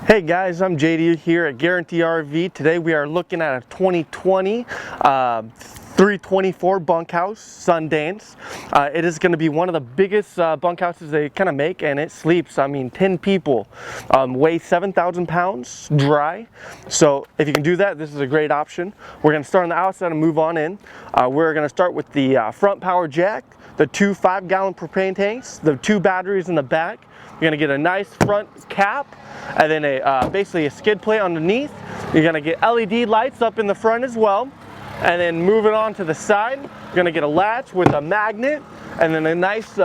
Hey guys, I'm JD here at Guaranty RV. Today we are looking at a 2020 324 bunkhouse Sundance. It is going to be one of the biggest bunkhouses they kind of make, and it sleeps, 10 people. Weighs 7,000 pounds dry. So if you can do that, this is a great option. We're going to start on the outside and move on in. We're going to start with the front power jack, the two 5-gallon propane tanks, the 2 batteries in the back. You're going to get a nice front cap, and then basically a skid plate underneath. You're going to get LED lights up in the front as well. And then moving on to the side, you're going to get a latch with a magnet, and then a nice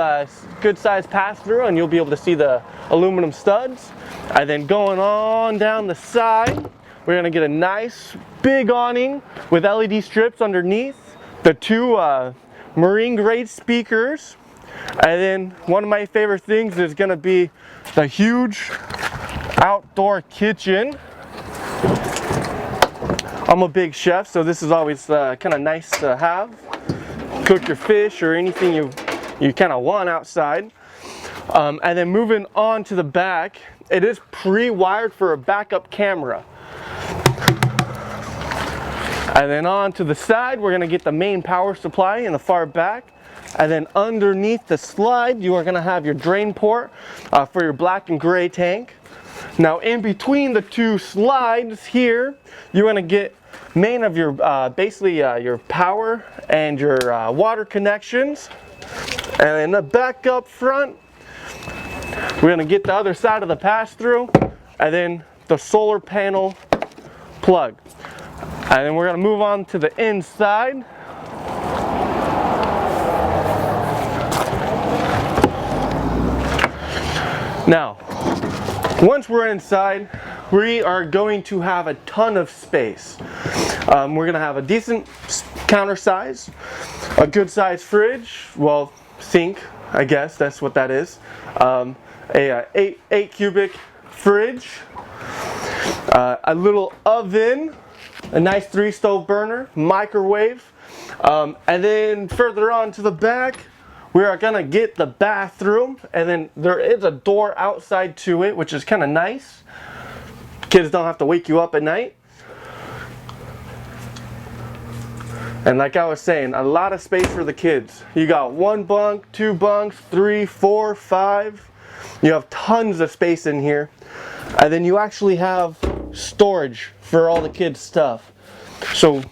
good size pass through, and you'll be able to see the aluminum studs. And then going on down the side, we're going to get a nice big awning with LED strips underneath, the 2 marine grade speakers. And then one of my favorite things is going to be the huge outdoor kitchen. I'm a big chef, so this is always kind of nice to have. Cook your fish or anything you kind of want outside. And then moving on to the back, it is pre-wired for a backup camera. And then on to the side, we're going to get the main power supply in the far back. And then underneath the slide, you are going to have your drain port for your black and gray tank. Now in between the 2 slides here, you're going to get main of your basically your power and your water connections. And in the back up front, we're going to get the other side of the pass through, and then the solar panel plug. And then we're going to move on to the inside. Now, once we're inside, we are going to have a ton of space. We're going to have a decent counter size, a good size fridge, well, sink, I guess that's what that is, a 8 cubic fridge, a little oven, a nice 3 stove burner, microwave, and then further on to the back, we are going to get the bathroom, and then there is a door outside to it, which is kind of nice. Kids don't have to wake you up at night. And like I was saying, a lot of space for the kids. You got 1 bunk, 2 bunks, 3, 4, 5. You have tons of space in here. And then you actually have storage for all the kids' stuff. So,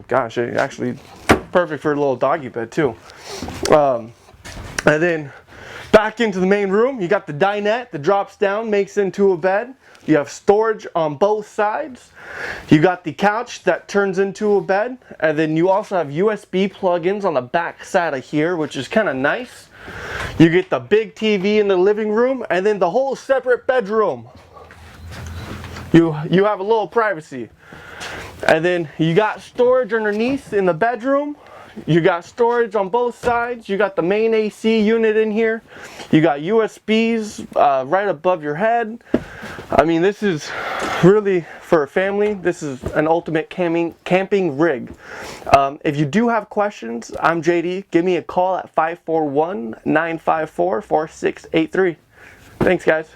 gosh, it actually perfect for a little doggy bed too. And then back into the main room, you got the dinette that drops down, makes into a bed. You have storage on both sides. You got the couch that turns into a bed, and then you also have USB plugins on the back side of here, which is kind of nice. You get the big TV in the living room, and then the whole separate bedroom. You have a little privacy. And then you got storage underneath in the bedroom. You got storage on both sides. You got the main AC unit in here. You got USBs right above your head. I mean, this is really, for a family, this is an ultimate camping rig. If you do have questions, I'm JD. Give me a call at 541-954-4683. Thanks, guys.